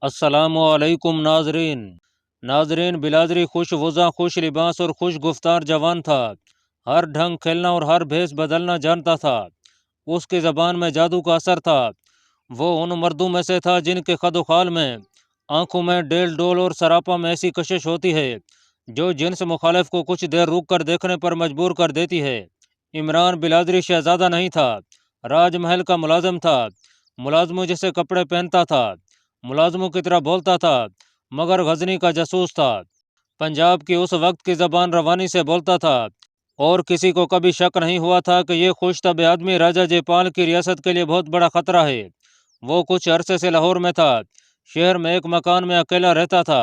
अस्सलामु अलैकुम नाजरीन बिलादरी खुश वज़ा खुश लिबास और खुश गुफ्तार जवान था। हर ढंग खेलना और हर भेष बदलना जानता था। उसकी ज़बान में जादू का असर था। वो उन मर्दों में से था जिनके कदोखाल में, आंखों में डेल डोल और सरापा में ऐसी कशिश होती है जो जिन्स मुखालिफ को कुछ देर रुक कर देखने पर मजबूर कर देती है। इमरान बिलादरी शहजादा नहीं था, राजमहल का मुलाजिम था। मुलाजमों जैसे कपड़े पहनता था, मुलाजमों की तरह बोलता था, मगर गजनी का जासूस था। पंजाब की उस वक्त की जबान रवानी से बोलता था और किसी को कभी शक नहीं हुआ था कि ये खुश तब आदमी राजा जयपाल की रियासत के लिए बहुत बड़ा खतरा है। वो कुछ अरसे से लाहौर में था। शहर में एक मकान में अकेला रहता था।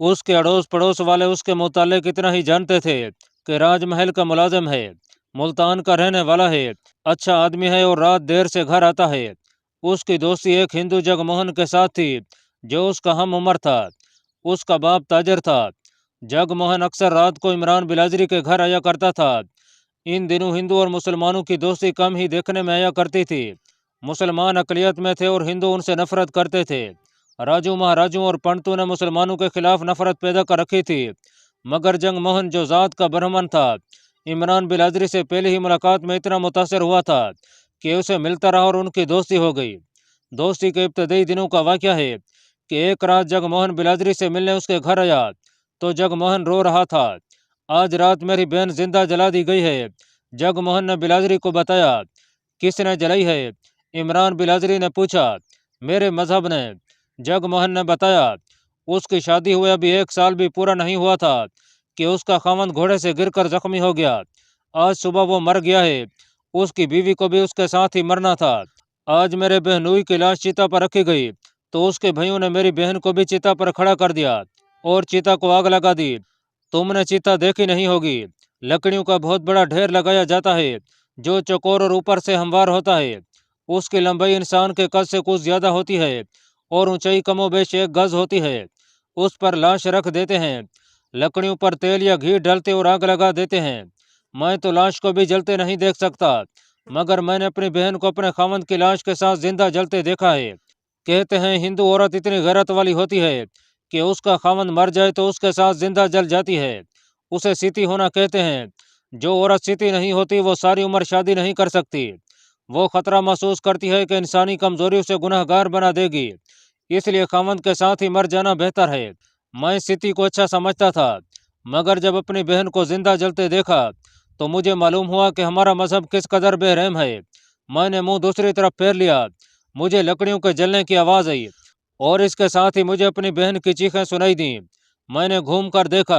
उसके अड़ोस पड़ोस वाले उसके मुतालिक इतना ही जानते थे कि राजमहल का मुलाजिम है, मुल्तान का रहने वाला है, अच्छा आदमी है और रात देर से घर आता है। उसकी दोस्ती एक हिंदू जगमोहन के साथ थी जो उसका हम उम्र था। उसका बाप ताजर था। जगमोहन अक्सर रात को इमरान बिलादरी के घर आया करता था। इन दिनों हिंदू और मुसलमानों की दोस्ती कम ही देखने में आया करती थी। मुसलमान अकलियत में थे और हिंदू उनसे नफरत करते थे। राजू महाराजों और पंडितों ने मुसलमानों के खिलाफ नफरत पैदा कर रखी थी, मगर जगमोहन जो ज़ात का ब्राह्मण था, इमरान बिलादरी से पहली ही मुलाकात में इतना मुतासर हुआ था कि उसे मिलता रहा और उनकी दोस्ती हो गई। दोस्ती के इब्तदाई दिनों का वाक़या है कि एक रात जगमोहन बिलादरी से मिलने उसके घर आया तो जगमोहन रो रहा था। आज रात मेरी बहन जिंदा जला दी गई है, जगमोहन ने बिलादरी को बताया। किसने जलाई है? इमरान बिलादरी ने पूछा। मेरे मजहब ने, जगमोहन ने बताया। उसकी शादी हुए अभी 1 साल भी पूरा नहीं हुआ था कि उसका खामन घोड़े से गिरकर जख्मी हो गया। आज सुबह वो मर गया है। उसकी बीवी को भी उसके साथ ही मरना था। आज मेरे बहनोई की लाश चिता पर रखी गई तो उसके भाइयों ने मेरी बहन को भी चिता पर खड़ा कर दिया और चिता को आग लगा दी। तुमने चिता देखी नहीं होगी। लकड़ियों का बहुत बड़ा ढेर लगाया जाता है जो चौकोर और ऊपर से हमवार होता है। उसकी लंबाई इंसान के कद से कुछ ज्यादा होती है और ऊंचाई कमोबेश 1 गज होती है। उस पर लाश रख देते हैं। लकड़ियों पर तेल या घी डालते और आग लगा देते हैं। मैं तो लाश को भी जलते नहीं देख सकता, मगर मैंने अपनी बहन को अपने खामंद की लाश के साथ जिंदा जलते देखा है। कहते हैं हिंदू औरत इतनी गैरत वाली होती है कि उसका खामंद मर जाए तो उसके साथ जिंदा जल जाती है। उसे सीती होना कहते हैं। जो औरत सीती नहीं होती वो सारी उम्र शादी नहीं कर सकती। वो खतरा महसूस करती है कि इंसानी कमजोरी उसे गुनहगार बना देगी, इसलिए खामंद के साथ ही मर जाना बेहतर है। मैं सीती को अच्छा समझता था, मगर जब अपनी बहन को जिंदा जलते देखा तो मुझे मालूम हुआ कि हमारा मजहब किस कदर बेरहम है। मैंने मुंह दूसरी तरफ फेर लिया। मुझे लकड़ियों के जलने की आवाज़ आई और इसके साथ ही मुझे अपनी बहन की चीखें सुनाई दी। मैंने घूम कर देखा,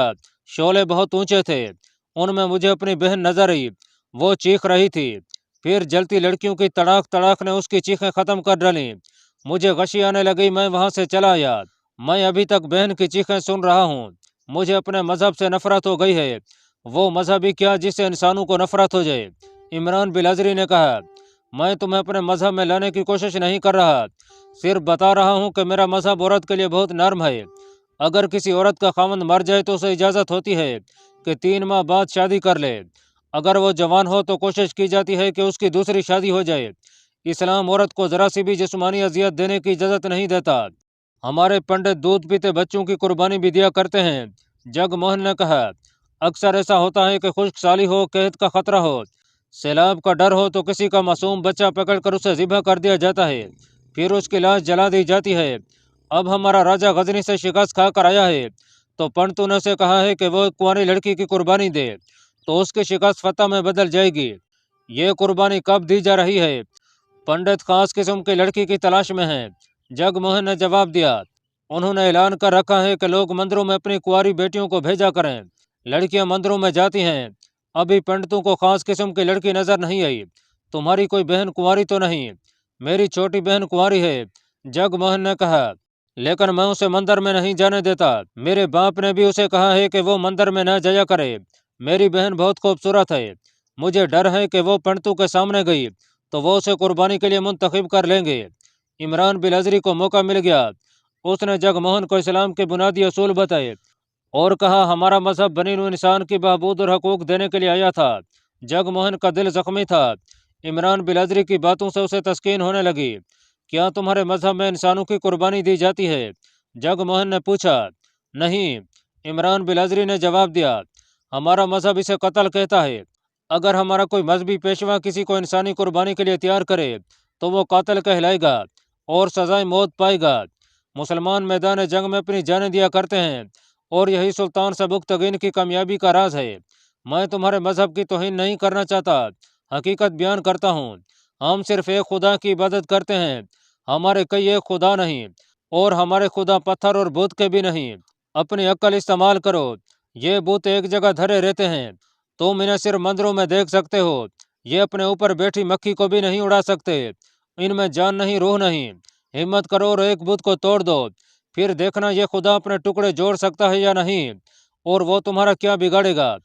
शोले बहुत ऊंचे थे, उनमें मुझे अपनी बहन नजर आई। वो चीख रही थी। फिर जलती लड़कियों की तड़ाक तड़ाक ने उसकी चीखें खत्म कर डाली। मुझे गशी आने लगी। मैं वहां से चला आया। मैं अभी तक बहन की चीखें सुन रहा हूँ। मुझे अपने मजहब से नफरत हो गई है। वो मजहब ही क्या जिससे इंसानों को नफरत हो जाए। इमरान बिलादरी ने कहा, मैं तुम्हें अपने मजहब में लाने की कोशिश नहीं कर रहा, सिर्फ बता रहा हूँ कि मेरा मजहब औरत के लिए बहुत नर्म है। अगर किसी औरत का खामंद मर जाए तो उसे इजाज़त होती है कि 3 माह बाद शादी कर ले। अगर वो जवान हो तो कोशिश की जाती है कि उसकी दूसरी शादी हो जाए। इस्लाम औरत को ज़रा सी भी जिस्मानी अजियत देने की इजाज़त नहीं देता। हमारे पंडित दूध पीते बच्चों की कुर्बानी भी दिया करते हैं। जगमोहन ने कहा, अक्सर ऐसा होता है कि खुश्क साली हो, कहत का खतरा हो, सैलाब का डर हो तो किसी का मासूम बच्चा पकड़कर उसे ज़िबा कर दिया जाता है, फिर उसकी लाश जला दी जाती है। अब हमारा राजा गजनी से शिकस्त खा कर आया है तो पंडितों ने उसे कहा है कि वो एक कुंवारी लड़की की कुर्बानी दे तो उसकी शिकस्त फतह में बदल जाएगी। ये कुर्बानी कब दी जा रही है? पंडित खास किस्म की लड़की की तलाश में हैं। जगमोहन ने जवाब दिया। उन्होंने ऐलान कर रखा है कि लोग मंदिरों में अपनी कुंवारी बेटियों को भेजा करें। लड़कियां मंदिरों में जाती हैं। अभी पंडितों को खास किस्म की लड़की नजर नहीं आई। तुम्हारी कोई बहन कुंवारी तो नहीं? मेरी छोटी बहन कुंवारी है, जगमोहन ने कहा, लेकिन मैं उसे मंदिर में नहीं जाने देता। मेरे बाप ने भी उसे कहा है कि वो मंदिर में न जाया करे। मेरी बहन बहुत खूबसूरत है। मुझे डर है कि वो पंडितों के सामने गई तो वो उसे कुर्बानी के लिए मुंतखब कर लेंगे। इमरान बिलादरी को मौका मिल गया। उसने जगमोहन को इस्लाम के बुनियादी असूल बताए और कहा, हमारा मजहब बनीनु इंसान की बहबूद और हकूक देने के लिए आया था। जगमोहन का दिल जख्मी था। इमरान बिलादरी की बातों से उसे तस्कीन होने लगी। کیا تمہارے مذہب میں انسانوں کی قربانی دی جاتی ہے؟ جگموہن نے پوچھا۔ نہیں، عمران بلادری نے جواب دیا، ہمارا مذہب اسے قتل کہتا ہے۔ اگر ہمارا کوئی مذہبی پیشوا کسی کو انسانی قربانی کے لیے تیار کرے تو وہ قاتل کہلائے گا اور سزائے موت پائے گا۔ مسلمان میدان جنگ میں اپنی جانیں دیا کرتے ہیں اور یہی سلطان سبکتگین کی کامیابی کا راز ہے۔ میں تمہارے مذہب کی توہین نہیں کرنا چاہتا، حقیقت بیان کرتا ہوں۔ ہم صرف ایک خدا کی عبادت کرتے ہیں، ہمارے کئی ایک خدا نہیں، اور ہمارے خدا پتھر اور بت کے بھی نہیں۔ اپنی عقل استعمال کرو، یہ بت ایک جگہ دھرے رہتے ہیں، تم انہیں صرف مندروں میں دیکھ سکتے ہو، یہ اپنے اوپر بیٹھی مکھی کو بھی نہیں اڑا سکتے، ان میں جان نہیں، روح نہیں۔ ہمت کرو اور ایک بت کو توڑ دو، پھر دیکھنا یہ خدا اپنے ٹکڑے جوڑ سکتا ہے یا نہیں، اور وہ تمہارا کیا بگاڑے گا۔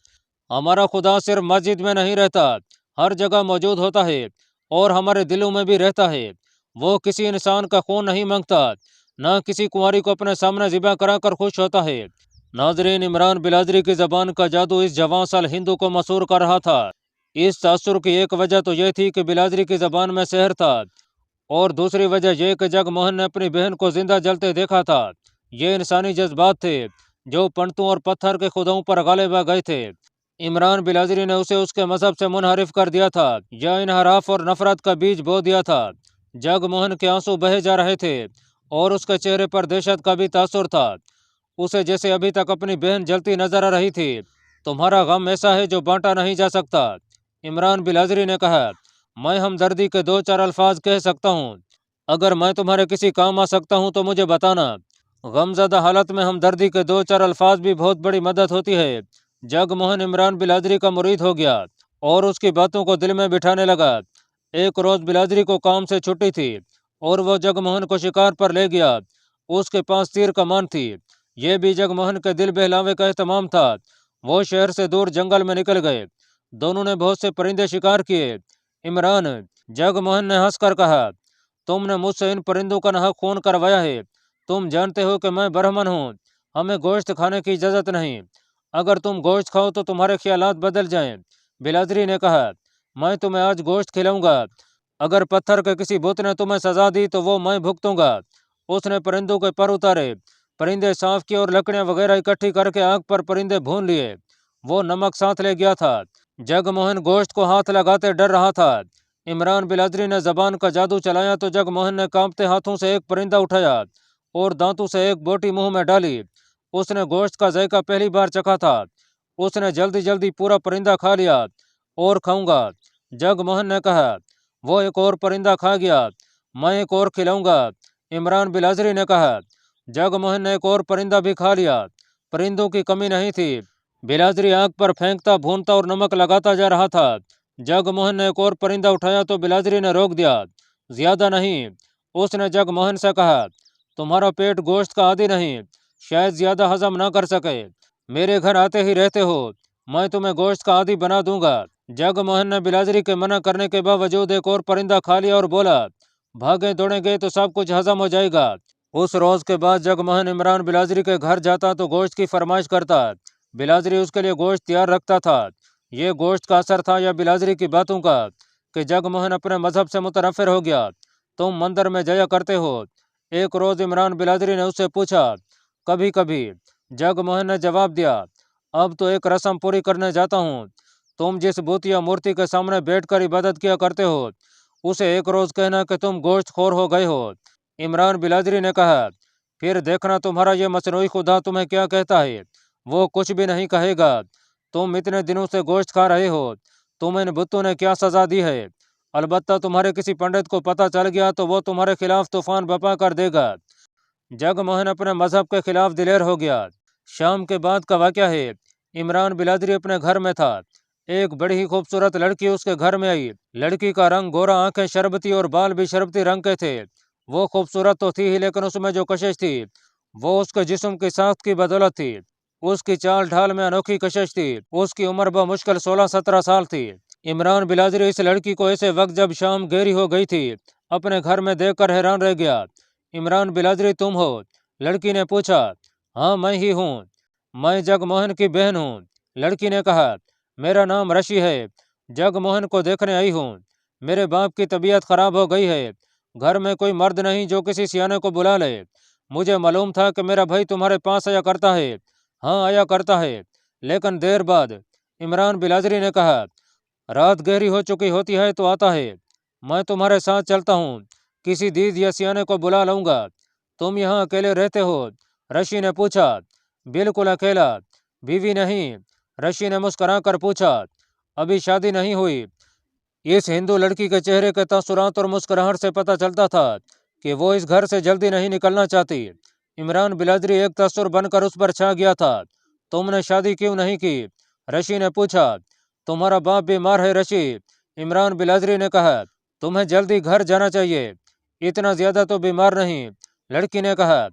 ہمارا خدا صرف مسجد میں نہیں رہتا، ہر جگہ موجود ہوتا ہے اور ہمارے دلوں میں بھی رہتا ہے۔ وہ کسی انسان کا خون نہیں مانگتا، نہ کسی کنواری کو اپنے سامنے ذبح کرا کر خوش ہوتا ہے۔ ناظرین، عمران بلادری کی زبان کا جادو اس جوان سال ہندو کو مسحور کر رہا تھا۔ اس تاثر کی ایک وجہ تو یہ تھی کہ بلادری کی زبان میں سحر تھا، اور دوسری وجہ یہ کہ جگموہن نے اپنی بہن کو زندہ جلتے دیکھا تھا۔ یہ انسانی جذبات تھے جو پنڈتوں اور پتھر کے خداؤں پر غالب آ گئے تھے۔ عمران بلادری نے اسے اس کے مذہب سے منحرف کر دیا تھا، یا انحراف اور نفرت کا بیج بو دیا تھا۔ جگموہن کے آنسو بہے جا رہے تھے اور اس کے چہرے پر دہشت کا بھی تاثر تھا، اسے جیسے ابھی تک اپنی بہن جلتی نظر آ رہی تھی۔ تمہارا غم ایسا ہے جو بانٹا نہیں جا سکتا، عمران بلادری نے کہا۔ میں ہمدردی کے دو چار الفاظ کہہ سکتا ہوں، اگر میں تمہارے کسی کام آ سکتا ہوں تو مجھے بتانا۔ غم زدہ حالت میں ہمدردی کے دو چار الفاظ بھی بہت بڑی مدد ہوتی ہے۔ جگموہن عمران بلادری کا مرید ہو گیا اور اس کی باتوں کو دل میں بٹھانے لگا۔ ایک روز بلادری کو کام سے چھٹی تھی اور وہ جگموہن کو شکار پر لے گیا۔ اس کے پاس تیر کمان تھی، یہ بھی جگموہن کے دل بہلاوے کا اہتمام تھا۔ وہ شہر سے دور جنگل میں نکل گئے، دونوں نے بہت سے پرندے شکار کیے۔ عمران، جگموہن نے ہنس کر کہا، تم نے مجھ سے ان پرندوں کا ناحق خون کروایا ہے۔ تم جانتے ہو کہ میں برہمن ہوں، ہمیں گوشت کھانے کی اجازت نہیں۔ اگر تم گوشت کھاؤ تو تمہارے خیالات بدل جائیں۔ بلادری نے کہا، میں تمہیں آج گوشت کھلاؤں گا، اگر پتھر کے کسی بت نے تمہیں سزا دی تو وہ میں بھگتوں گا۔ اس نے پرندوں کے پر اتارے، پرندے صاف کیے اور لکڑیاں وغیرہ اکٹھی کر کے آگ پر پرندے بھون لیے۔ وہ نمک ساتھ لے گیا تھا۔ جگموہن گوشت کو ہاتھ لگاتے ڈر رہا تھا۔ عمران بلادری نے زبان کا جادو چلایا تو جگموہن نے کانپتے ہاتھوں سے ایک پرندہ اٹھایا اور دانتوں سے ایک بوٹی منہ میں ڈالی۔ اس نے گوشت کا ذائقہ پہلی بار چکھا تھا۔ اس نے جلدی جلدی پورا پرندہ کھا لیا۔ اور کھاؤں گا، جگموہن نے کہا۔ وہ ایک اور پرندہ کھا گیا۔ میں ایک اور کھلاؤں گا، عمران بلادری نے کہا۔ جگموہن نے ایک اور پرندہ بھی کھا لیا۔ پرندوں کی کمی نہیں تھی، بلادری آگ پر پھینکتا، بھونتا اور نمک لگاتا جا رہا تھا۔ جگموہن نے ایک اور پرندہ اٹھایا تو بلادری نے روک دیا۔ زیادہ نہیں، اس نے جگموہن سے کہا، تمہارا پیٹ گوشت کا عادی نہیں، شاید زیادہ ہضم نہ کر سکے۔ میرے گھر آتے ہی رہتے ہو، میں تمہیں گوشت کا عادی بنا دوں گا۔ جگموہن نے بلادری کے منع کرنے کے باوجود ایک اور پرندہ کھا لیا اور بولا، بھاگے دوڑیں گے تو سب کچھ ہضم ہو جائے گا۔ اس روز کے بعد جگموہن عمران بلادری کے گھر جاتا تو گوشت کی فرمائش کرتا، بلادری اس کے لیے گوشت تیار رکھتا تھا۔ یہ گوشت کا اثر تھا یا بلادری کی باتوں کا کہ جگموہن اپنے مذہب سے متنفر ہو گیا۔ تم مندر میں جایا کرتے ہو؟ ایک روز عمران بلادری نے اس سے پوچھا۔ کبھی کبھی، جگموہن نے جواب دیا، اب تو ایک رسم پوری کرنے جاتا ہوں۔ تم جس بت یا مورتی کے سامنے بیٹھ کر عبادت کیا کرتے ہو اسے ایک روز کہنا کہ تم گوشت خور ہو گئے ہو۔ عمران بلادری نے کہا، پھر دیکھنا تمہارا یہ مصنوعی خدا تمہیں کیا کہتا ہے۔ وہ کچھ بھی نہیں کہے گا۔ تم اتنے دنوں سے گوشت کھا رہے ہو، تم ان بتوں نے کیا سزا دی ہے؟ البتہ تمہارے کسی پنڈت کو پتہ چل گیا تو وہ تمہارے خلاف طوفان بپا کر دے گا۔ جگموہن اپنے مذہب کے خلاف دلیر ہو گیا۔ شام کے بعد کا واقعہ ہے، عمران بلادری اپنے گھر میں تھا۔ ایک بڑی ہی خوبصورت لڑکی اس کے گھر میں آئی۔ لڑکی کا رنگ گورا، آنکھیں شربتی اور بال بھی شربتی رنگ کے تھے۔ وہ خوبصورت تو تھی ہی، لیکن اس میں جو کشش تھی وہ اس کے جسم کی ساخت کی بدولت تھی۔ اس کی چال ڈھال میں انوکھی کشش تھی۔ اس کی عمر بمشکل 16-17 سال تھی۔ عمران بلادری اس لڑکی کو ایسے وقت جب شام گہری ہو گئی تھی اپنے گھر میں دیکھ کر حیران رہ گیا۔ عمران بلادری تم ہو؟ لڑکی نے پوچھا۔ ہاں، میں ہی ہوں، میں جگموہن کی بہن ہوں۔ لڑکی نے کہا، میرا نام رشی ہے، جگموہن کو دیکھنے آئی ہوں۔ میرے باپ کی طبیعت خراب ہو گئی ہے، घर में कोई मर्द नहीं जो किसी सियाने को बुला ले। मुझे मालूम था कि मेरा भाई तुम्हारे पास आया करता है। हाँ, आया करता है। लेकिन देर बाद इमरान बिलाजरी ने कहा, रात गहरी हो चुकी होती है तो आता है। मैं तुम्हारे साथ चलता हूँ, किसी दीद या सियाने को बुला लूंगा। तुम यहाँ अकेले रहते हो? रशी ने पूछा। बिल्कुल अकेला। बीवी नहीं? रशी ने मुस्कुरा कर पूछा। अभी शादी नहीं हुई? इस हिंदू लड़की के चेहरे के तासुरात और मुस्कुराहट से पता चलता था कि वो इस घर से जल्दी नहीं निकलना चाहती। इमरान बिलादरी एक तस्वीर बनकर उस पर छा गया था। तुमने शादी क्यों नहीं की? रशी ने पूछा। तुम्हारा बाप बीमार है रशी, इमरान बिलादरी ने कहा। तुम्हें जल्दी घर जाना चाहिए। इतना ज्यादा तो बीमार नहीं, लड़की ने कहा।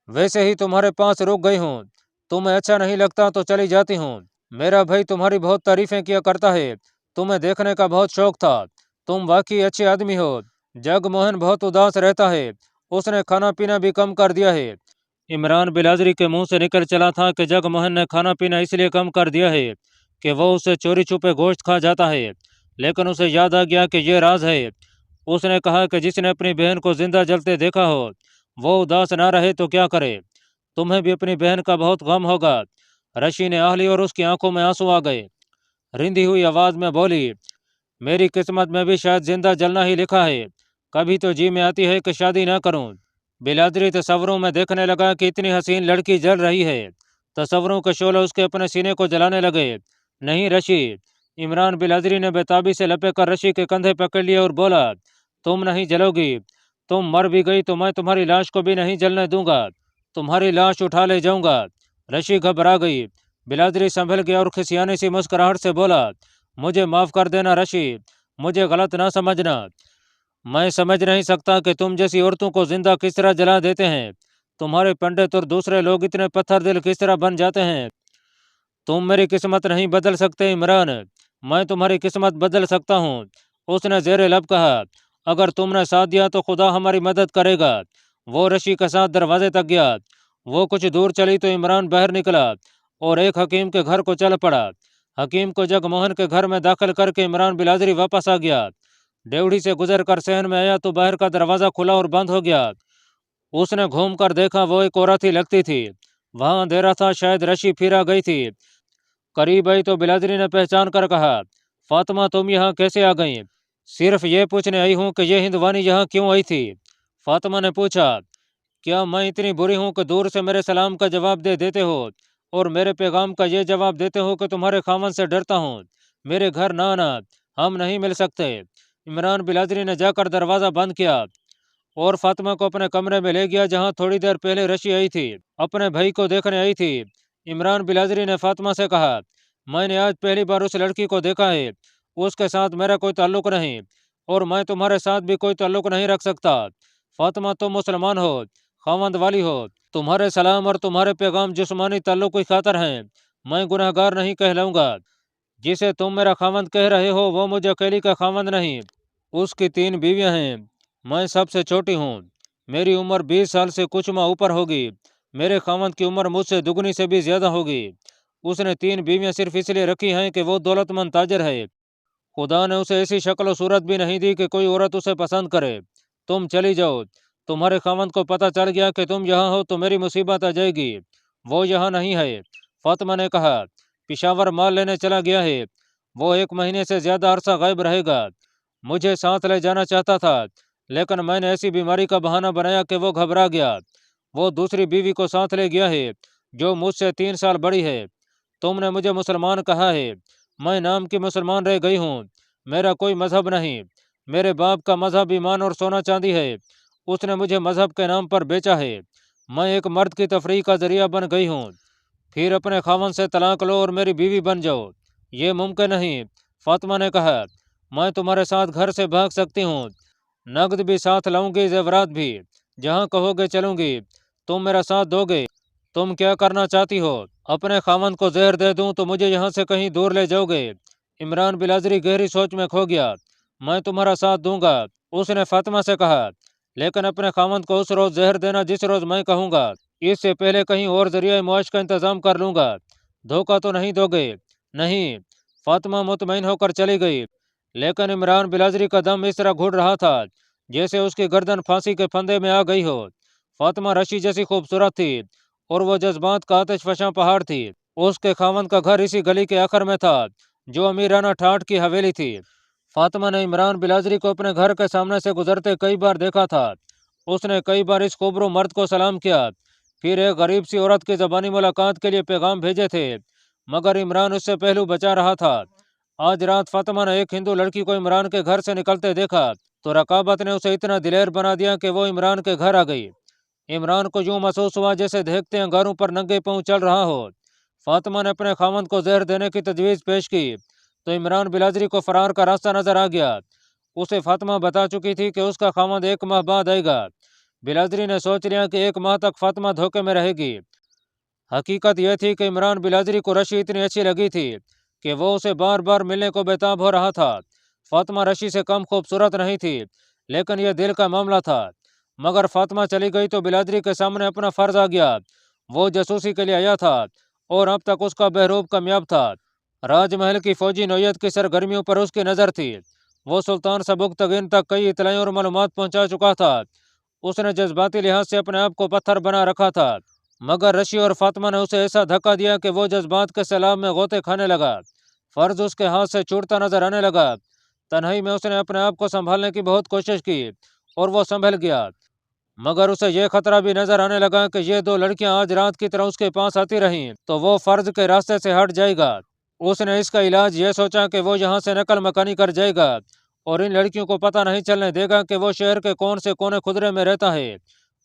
वैसे ही तुम्हारे पास रुक गई हूँ। तुम्हें अच्छा नहीं लगता तो चली जाती हूँ। मेरा भाई तुम्हारी बहुत तारीफें किया करता है। तुम्हें देखने का बहुत शौक था। तुम वाकई अच्छे आदमी हो। जगमोहन बहुत उदास रहता है, उसने खाना पीना भी कम कर दिया है। इमरान बिलाजरी के मुंह से निकल चला था कि जगमोहन ने खाना पीना इसलिए कम कर दिया है कि वो उससे चोरी छुपे गोश्त खा जाता है। लेकिन उसे याद आ गया कि ये राज है। उसने कहा कि जिसने अपनी बहन को जिंदा जलते देखा हो वो उदास ना रहे तो क्या करे। तुम्हें भी अपनी बहन का बहुत गम होगा। रशी ने आह ली और उसकी आंखों में आंसू आ गए। रिंधी हुई आवाज में बोली, मेरी किस्मत में भी शायद जिंदा जलना ही लिखा है। कभी तो जी में आती है कि शादी ना करूं। बिलादरी तस्वरों में देखने लगा कि इतनी हसीन लड़की जल रही है। तस्वरों के शोले उसके अपने सीने को जलाने लगे। नहीं रशी, इमरान बिलादरी ने बेताबी से लपेट कर रशी के कंधे पकड़ लिए और बोला, तुम नहीं जलोगी। तुम मर भी गई तो मैं तुम्हारी लाश को भी नहीं जलने दूंगा। तुम्हारी लाश उठा ले जाऊंगा। रशी घबरा गई। बिलादरी संभल गया और खिसियाने सी मुस्कुराहट से बोला, मुझे माफ कर देना रशी, मुझे गलत ना समझना। मैं समझ नहीं सकता कि तुम जैसी औरतों को जिंदा किस तरह जला देते हैं। तुम्हारे पंडित और दूसरे लोग इतने पत्थर दिल किस तरह बन जाते हैं। तुम मेरी किस्मत नहीं बदल सकते इमरान, मैं तुम्हारी किस्मत बदल सकता हूँ। उसने जेरे लब कहा, अगर तुमने साथ दिया तो खुदा हमारी मदद करेगा। वो रशी के साथ दरवाजे तक गया। वो कुछ दूर चली तो इमरान बाहर निकला और एक हकीम के घर को चल पड़ा। हकीम को जगमोहन के घर में दाखिल करके इमरान बिलाजरी वापस आ गया। डेवढ़ी से गुजर कर सहन में आया तो बाहर का दरवाजा खुला और बंद हो गया। उसने घूम कर देखा, वो एक औरत ही लगती थी। वहां अंधेरा था, शायद रशी फिरा गई थी। करीब आई तो बिलादरी ने पहचान कर कहा, फातिमा तुम यहाँ कैसे आ गई? सिर्फ ये पूछने आई हूँ कि ये हिंदवानी यहाँ क्यों आई थी। फातिमा ने पूछा, क्या मैं इतनी बुरी हूँ कि दूर से मेरे सलाम का जवाब दे देते हो और मेरे पैगाम का ये जवाब देते हो कि तुम्हारे खामन से डरता हूँ? मेरे घर ना आना, हम नहीं मिल सकते। इमरान बिलादरी ने जाकर दरवाज़ा बंद किया और फातिमा को अपने कमरे में ले गया जहाँ थोड़ी देर पहले रशी आई थी, अपने भाई को देखने आई थी। इमरान बिलाजरी ने फातिमा से कहा, मैंने आज पहली बार उस लड़की को देखा है। उसके साथ मेरा कोई ताल्लुक नहीं और मैं तुम्हारे साथ भी कोई ताल्लुक नहीं रख सकता। फातिमा तुम मुसलमान हो, खामंद वाली हो। तुम्हारे सलाम और तुम्हारे पैगाम जिस्मानी ताल्लुक की खातर हैं। मैं गुनहगार नहीं कहलाऊंगा। जिसे तुम मेरा खामंद कह रहे हो वो मुझे अकेली का खामंद नहीं, उसकी 3 बीवियां हैं। मैं सबसे छोटी हूँ। मेरी उम्र 20 साल से कुछ माह ऊपर होगी। मेरे खामंद की उम्र मुझसे दुगनी से भी ज्यादा होगी। उसने 3 बीवियां सिर्फ इसलिए रखी हैं कि वो दौलतमंद ताजर है। खुदा ने उसे ऐसी शक्ल और सूरत भी नहीं दी कि कोई औरत उसे पसंद करे। तुम चली जाओ। तुम्हारे खामंद को पता चल गया कि तुम यहाँ हो तो मेरी मुसीबत आ जाएगी। वो यहाँ नहीं है, फातिमा ने कहा। पिशावर माल लेने चला गया है। वो 1 महीने से ज्यादा अरसा गायब रहेगा। मुझे साथ ले जाना चाहता था लेकिन मैंने ऐसी बीमारी का बहाना बनाया कि वो घबरा गया। वो दूसरी बीवी को साथ ले गया है जो मुझसे 3 साल बड़ी है। तुमने मुझे मुसलमान कहा है, मैं नाम की मुसलमान रह गई हूँ। मेरा कोई मजहब नहीं। मेरे बाप का मजहब ईमान और सोना चांदी है। उसने मुझे मजहब के नाम पर बेचा है। मैं एक मर्द की तफरीह का जरिया बन गई हूँ। फिर अपने खामन से तलाक लो और मेरी बीवी बन जाओ। ये मुमकिन नहीं, फातिमा ने कहा। मैं तुम्हारे साथ घर से भाग सकती हूँ, नगद भी साथ लाऊंगी, जेवरात भी। जहाँ कहोगे चलूंगी। तुम मेरा साथ दोगे? तुम क्या करना चाहती हो? अपने खामन को जहर दे दूं तो मुझे यहाँ से कहीं दूर ले जाओगे? इमरान बिलाजरी गहरी सोच में खो गया। मैं तुम्हारा साथ दूंगा, उसने फातिमा से कहा, लेकिन अपने खामन को उस रोज जहर देना जिस रोज मैं कहूंगा। इससे पहले कहीं और जरिया मुआश का इंतजाम कर लूंगा। धोखा तो नहीं दोगे? नहीं। फातिमा मुतमईन होकर चली गई। लेकिन इमरान बिलाजरी का दम इस तरह घुट रहा था जैसे उसकी गर्दन फांसी के फंदे में आ गई हो। फातिमा रशी जैसी खूबसूरत थी और वो जज्बात का आतिश फशां पहाड़ थी। उसके खावंद का घर इसी गली के आखिर में था, जो अमीराना ठाठ की हवेली थी। फातिमा ने इमरान बिलाजरी को अपने घर के सामने से गुजरते कई बार देखा था। उसने कई बार इस खूबरू मर्द को सलाम किया, फिर एक गरीब सी औरत की ज़बानी मुलाकात के लिए पैगाम भेजे थे, मगर इमरान उससे पहलू बचा रहा था। आज रात फातिमा ने एक हिंदू लड़की को इमरान के घर से निकलते देखा तो रकाबत ने उसे इतना दिलेर बना दिया कि वो इमरान के घर आ गई। इमरान को यूं महसूस हुआ जैसे देखते अंगारों पर नंगे पांव चल रहा हो। फातिमा ने अपने खामंद को जहर देने की तजवीज़ पेश की तो इमरान बिलाजरी को फरार का रास्ता नजर आ गया। उसे फातिमा बता चुकी थी कि उसका खामंद 1 माह बाद आएगा। बिलाजरी ने सोच लिया कि 1 माह तक फातिमा धोखे में रहेगी। हकीकत यह थी कि इमरान बिलाजरी को रशी इतनी अच्छी लगी थी कि वो उसे बार बार मिलने को बेताब हो रहा था। फातिमा रशी से कम खूबसूरत नहीं थी, लेकिन यह दिल का मामला था। मगर फातिमा चली गई तो बिलाजरी के सामने अपना फर्ज आ गया। वो जासूसी के लिए आया था और अब तक उसका बहरूप कामयाब था। राजमहल की फौजी नौयत की सरगर्मियों पर उसकी नज़र थी। वो सुल्तान सबुकतगीन तक कई इतलाएं और मालूमात पहुंचा चुका था। उसने जज्बाती लिहाज से अपने आप को पत्थर बना रखा था, मगर रशी और फातिमा ने उसे ऐसा धक्का दिया कि वो जज्बात के सैलाब में गोते खाने लगा। फर्ज उसके हाथ से छूटता नजर आने लगा। तन्हाई में उसने अपने आप को संभालने की बहुत कोशिश की और वो संभल गया, मगर उसे यह खतरा भी नजर आने लगा कि ये 2 लड़कियां आज रात की तरह उसके पास आती रहीं तो वो फर्ज के रास्ते से हट जाएगा। उसने इसका इलाज यह सोचा कि वो यहाँ से नकल मकानी कर जाएगा और इन लड़कियों को पता नहीं चलने देगा कि वो शहर के कौन से कोने खुदरे में रहता है।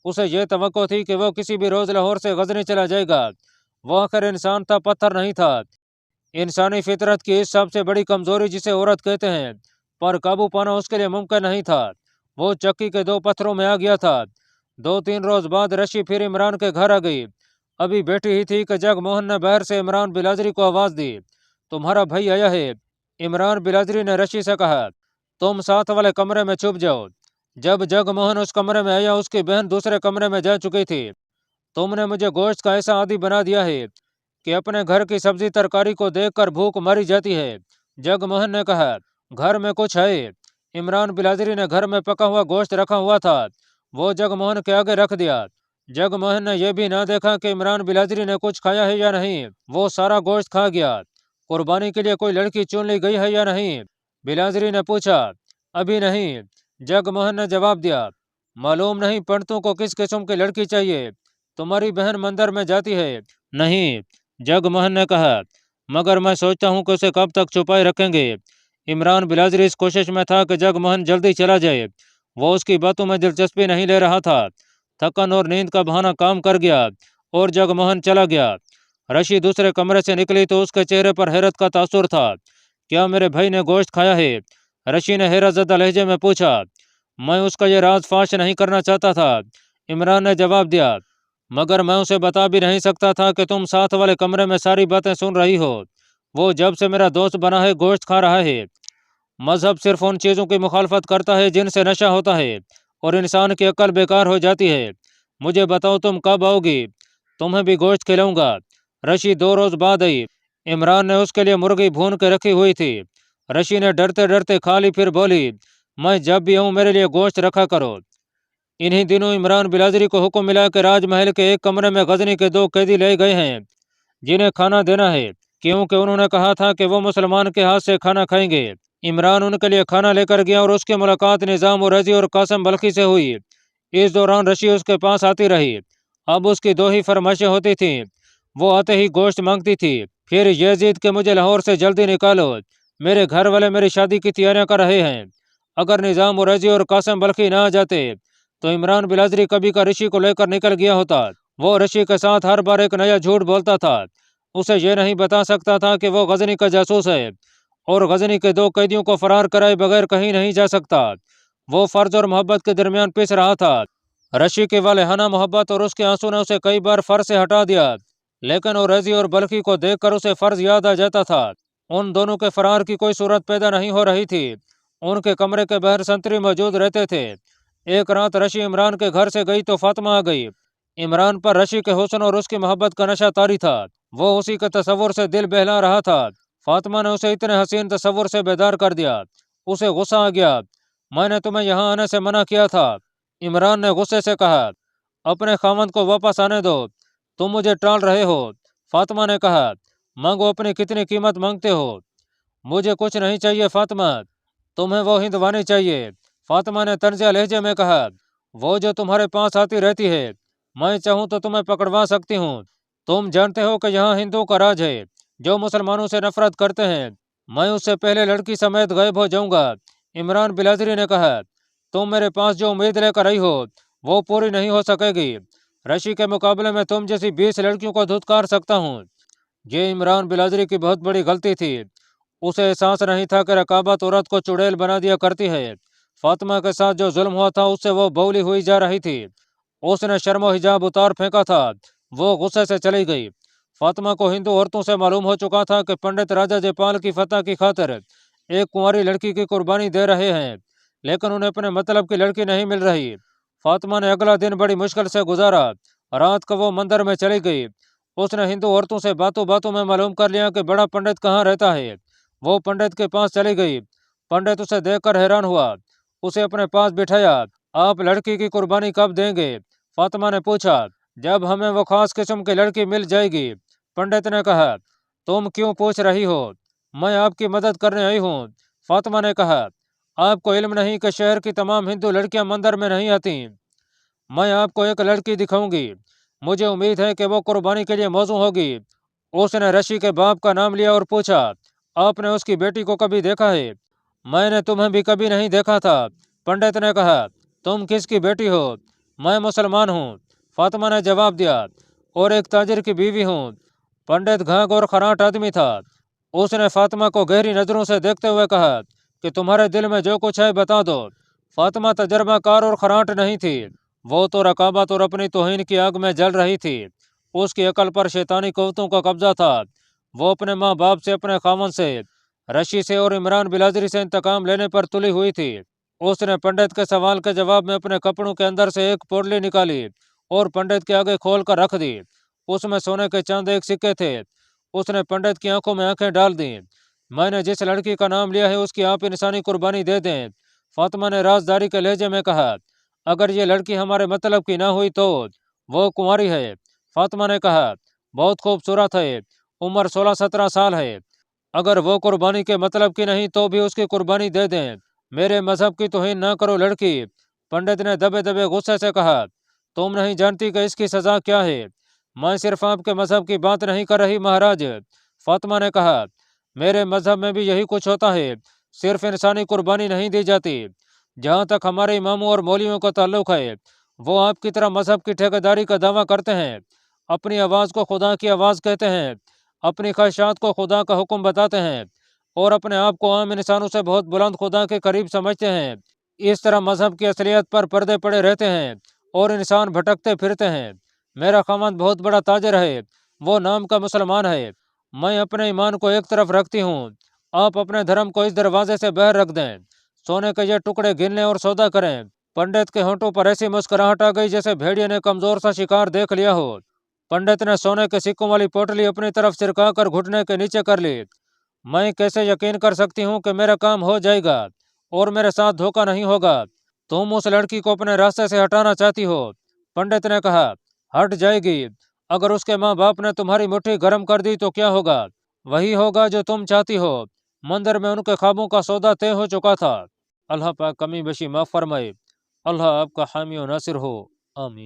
उसे यह तवक्को थी कि वो किसी भी रोज लाहौर से गजनी चला जाएगा। वो आखिर इंसान था, पत्थर नहीं था। इंसानी फितरत की इस सबसे बड़ी कमजोरी जिसे औरत कहते हैं, पर काबू पाना उसके लिए मुमकिन नहीं था। वो चक्की के 2 पत्थरों में आ गया था। 2-3 रोज बाद रशी फिर इमरान के घर आ गई। अभी बैठी ही थी कि जगमोहन ने बाहर से इमरान बिलाजरी को आवाज दी, तुम्हारा भाई आया है। इमरान बिलाजरी ने रशी से कहा, तुम साथ वाले कमरे में छुप जाओ। जब जगमोहन उस कमरे में आया, उसकी बहन दूसरे कमरे में जा चुकी थी। तुमने मुझे गोश्त का ऐसा आदी बना दिया है कि अपने घर की सब्जी तरकारी को देखकर भूख मारी जाती है। जगमोहन ने कहा, घर में कुछ है। इमरान बिलाजरी ने घर में पका हुआ गोश्त रखा हुआ था, वो जगमोहन के आगे रख दिया। जगमोहन ने यह भी ना देखा कि इमरान बिलाजरी ने कुछ खाया है या नहीं, वो सारा गोश्त खा गया। कुर्बानी के लिए कोई लड़की चुन ली गई है या नहीं, बिलाजरी ने पूछा। अभी नहीं, जगमोहन ने जवाब दिया। मालूम नहीं पंडितों को किस किस्म की लड़की चाहिए, तुम्हारी बहन मंदिर में जाती है। नहीं, जगमोहन ने कहा, मगर मैं सोचता हूँ कि उसे कब तक छुपाए रखेंगे। इमरान बिलाजरी इस कोशिश में था कि जगमोहन जल्दी चला जाए। वो उसकी बातों में दिलचस्पी नहीं ले रहा था। थकन और नींद का बहाना काम कर गया और जगमोहन चला गया। रशी दूसरे कमरे से निकली तो उसके चेहरे पर हैरत का तासुर था। क्या मेरे भाई ने गोश्त खाया है? रशी ने हैरत ज़दा लहजे में पूछा। मैं उसका ये राज फाश नहीं करना चाहता था, इमरान ने जवाब दिया, मगर मैं उसे बता भी नहीं सकता था कि तुम साथ वाले कमरे में सारी बातें सुन रही हो। वो जब से मेरा दोस्त बना है गोश्त खा रहा है। मजहब सिर्फ उन चीज़ों की मुखालफत करता है जिनसे नशा होता है और इंसान की अक्ल बेकार हो जाती है। मुझे बताओ तुम कब आओगी, तुम्हें भी गोश्त खिलाऊंगा। रशी 2 रोज बाद आई। इमरान ने उसके लिए मुर्गी भून के रखी हुई थी। रशी ने डरते डरते खा ली, फिर बोली, मैं जब भी आऊँ मेरे लिए गोश्त रखा करो। इन्हीं दिनों इमरान बिलाजरी को हुक्म मिला कि राजमहल के एक कमरे में गजनी के 2 कैदी ले गए हैं जिन्हें खाना देना है, क्योंकि उन्होंने कहा था कि वो मुसलमान के हाथ से खाना खाएंगे। इमरान उनके लिए खाना लेकर गया और उसकी मुलाकात निजाम और रजी और कासम बल्खी से हुई। इस दौरान रशी उसके पास आती रही। अब उसकी 2 ही फरमाइशें होती थीं। वो आते ही गोश्त मांगती थी, फिर ये जिद कि मुझे लाहौर से जल्दी निकालो, मेरे घर वाले मेरी शादी की तैयारियां कर रहे हैं। अगर निजाम और रजी और कासम बल्खी ना आ जाते तो इमरान बिलाजरी कभी का ऋषि को लेकर निकल गया होता। वो ऋषि के साथ हर बार एक नया झूठ बोलता था। उसे यह नहीं बता सकता था कि वो गजनी का जासूस है और गजनी के 2 कैदियों को फरार कराए बगैर कहीं नहीं जा सकता। वो फर्ज और मोहब्बत के दरमियान पिस रहा था। ऋषि के वाले हना मोहब्बत और उसके आंसू ने उसे कई बार फर्ज से हटा दिया, लेकिन वो रजी और बल्खी को देखकर उसे फर्ज याद आ जाता था। उन दोनों के फरार की कोई सूरत पैदा नहीं हो रही थी। उनके कमरे के बाहर संतरी मौजूद रहते थे। एक रात रशी इमरान के घर से गई तो फातिमा आ गई। इमरान पर रशी के हुस्न और उसकी मोहब्बत का नशा तारी था। वो उसी के तस्वुर से दिल बहला रहा था। फातिमा ने उसे इतने हसीन तस्वुर से बेदार कर दिया। उसे गुस्सा आ गया। मैंने तुम्हें यहाँ आने से मना किया था। इमरान ने गुस्से से कहा, अपने खामद को वापस आने दो, तुम मुझे टाल रहे हो। फातिमा ने कहा, मांगो, अपनी कितनी कीमत मांगते हो? मुझे कुछ नहीं चाहिए फातिमा, तुम्हें वो हिंदवानी चाहिए। फातिमा ने तंजिया लहजे में कहा, वो जो तुम्हारे पास आती रहती है, मैं चाहूँ तो तुम्हें पकड़वा सकती हूँ। तुम जानते हो कि यहाँ हिंदुओं का राज है, जो मुसलमानों से नफरत करते हैं। मैं उससे पहले लड़की समेत गायब हो जाऊंगा। इमरान बिलादरी ने कहा, तुम मेरे पास जो उम्मीद लेकर आई हो वो पूरी नहीं हो सकेगी। रशी के मुकाबले में तुम जैसी 20 लड़कियों को धुतकार सकता हूँ। ये इमरान बिलादरी की बहुत बड़ी गलती थी। उसे एहसास नहीं था कि रकाबत औरत को चुड़ैल बना दिया करती है। फातिमा के साथ जो जुल्म हुआ था उससे वो बौली हुई जा रही थी। उसने शर्म हिजाब उतार फेंका था। वो गुस्से से चली गई। फातिमा को हिंदू औरतों से मालूम हो चुका था कि पंडित राजा जयपाल की फतह की खातिर एक कुंवारी लड़की की कुर्बानी दे रहे हैं, लेकिन उन्हें अपने मतलब की लड़की नहीं मिल रही। फातिमा ने अगला दिन बड़ी मुश्किल से गुजारा। रात को वो मंदिर में चली गई। उसने हिंदू औरतों से बातों बातों में मालूम कर लिया कि बड़ा पंडित कहाँ रहता है। वो पंडित के पास चली गई। पंडित उसे देखकर हैरान हुआ। उसे अपने पास बिठाया। आप लड़की की कुर्बानी कब देंगे? फातिमा ने पूछा। जब हमें वो खास किस्म की लड़की मिल जाएगी। पंडित ने कहा, तुम क्यों पूछ रही हो? मैं आपकी मदद करने आई हूँ। फातिमा ने कहा, आपको इल्म नहीं कि शहर की तमाम हिंदू लड़कियां मंदिर में नहीं आती। मैं आपको एक लड़की दिखाऊंगी। मुझे उम्मीद है कि वो कुर्बानी के लिए मौजू होगी। उसने रशी के बाप का नाम लिया और पूछा, आपने उसकी बेटी को कभी देखा है? मैंने तुम्हें भी कभी नहीं देखा था। पंडित ने कहा, तुम किसकी बेटी हो? मैं मुसलमान हूँ। फातिमा ने जवाब दिया, और एक ताजिर की बीवी हूँ। पंडित घाघ और खराट आदमी था। उसने फातिमा को गहरी नजरों से देखते हुए कहा कि तुम्हारे दिल में जो कुछ है बता दो। फातिमा तजर्बाकार और खराट नहीं थी। वो तो रकाबत और अपनी तौहीन की आग में जल रही थी। उसकी अकल पर शैतानी कुव्वतों का कब्जा था। वो अपने माँ बाप से, अपने खामन से, रशी से और इमरान बिलादरी से इंतकाम लेने पर तुली हुई थी। उसने पंडित के सवाल के जवाब में अपने कपड़ों के अंदर से एक पोटली निकाली और पंडित के आगे खोल कर रख दी। उसमें सोने के चांद एक सिक्के थे। उसने पंडित की आंखों में आंखें डाल दी। मैंने जिस लड़की का नाम लिया है उसकी आप इंसानी कुर्बानी दे दें। फातिमा ने राजदारी के लहजे में कहा, अगर ये लड़की हमारे मतलब की ना हुई तो? वो कुंवारी है। फातिमा ने कहा, बहुत खूबसूरत है, उम्र 16-17 साल है। अगर वो कुर्बानी के मतलब की नहीं तो भी उसकी कुर्बानी दे दें। मेरे मजहब की तौहीन ना करो लड़की। पंडित ने दबे दबे गुस्से से कहा, तुम नहीं जानती कि इसकी सजा क्या है। मैं सिर्फ आपके मजहब की बात नहीं कर रही महाराज। फातिमा ने कहा, मेरे मजहब में भी यही कुछ होता है, सिर्फ इंसानी कुर्बानी नहीं दी जाती। जहाँ तक हमारे इमामों और मौलवियों का ताल्लुक है, वो आपकी तरह मजहब की ठेकेदारी का दावा करते हैं। अपनी आवाज़ को खुदा की आवाज़ कहते हैं, अपनी ख्वाहिशात को खुदा का हुक्म बताते हैं और अपने आप को आम इंसानों से बहुत बुलंद खुदा के करीब समझते हैं। इस तरह मजहब की असलियत पर पर्दे पड़े रहते हैं और इंसान भटकते फिरते हैं। मेरा खामद बहुत बड़ा ताजर है, वो नाम का मुसलमान है। मैं अपने ईमान को एक तरफ रखती हूँ। आप अपने धर्म को इस दरवाजे से बाहर रख दें। सोने के ये टुकड़े गिन लें और सौदा करें। पंडित के होंठों पर ऐसी मुस्कुराहट आ गई जैसे भेड़िए ने कमजोर सा शिकार देख लिया हो। पंडित ने सोने के सिक्कों वाली पोटली अपनी तरफ सिरका कर घुटने के नीचे कर ली। मैं कैसे यकीन कर सकती हूँ कि मेरा काम हो जाएगा और मेरे साथ धोखा नहीं होगा? तुम उस लड़की को अपने रास्ते से हटाना चाहती हो। पंडित ने कहा, हट जाएगी। अगर उसके माँ बाप ने तुम्हारी मुट्ठी गर्म कर दी तो क्या होगा? वही होगा जो तुम चाहती हो। मंदिर में उनके ख्वाबों का सौदा तय हो चुका था। अल्लाह पाक कमी बशी माफ फरमाए। अल्लाह आपका हामी और नासिर हो। आमीन।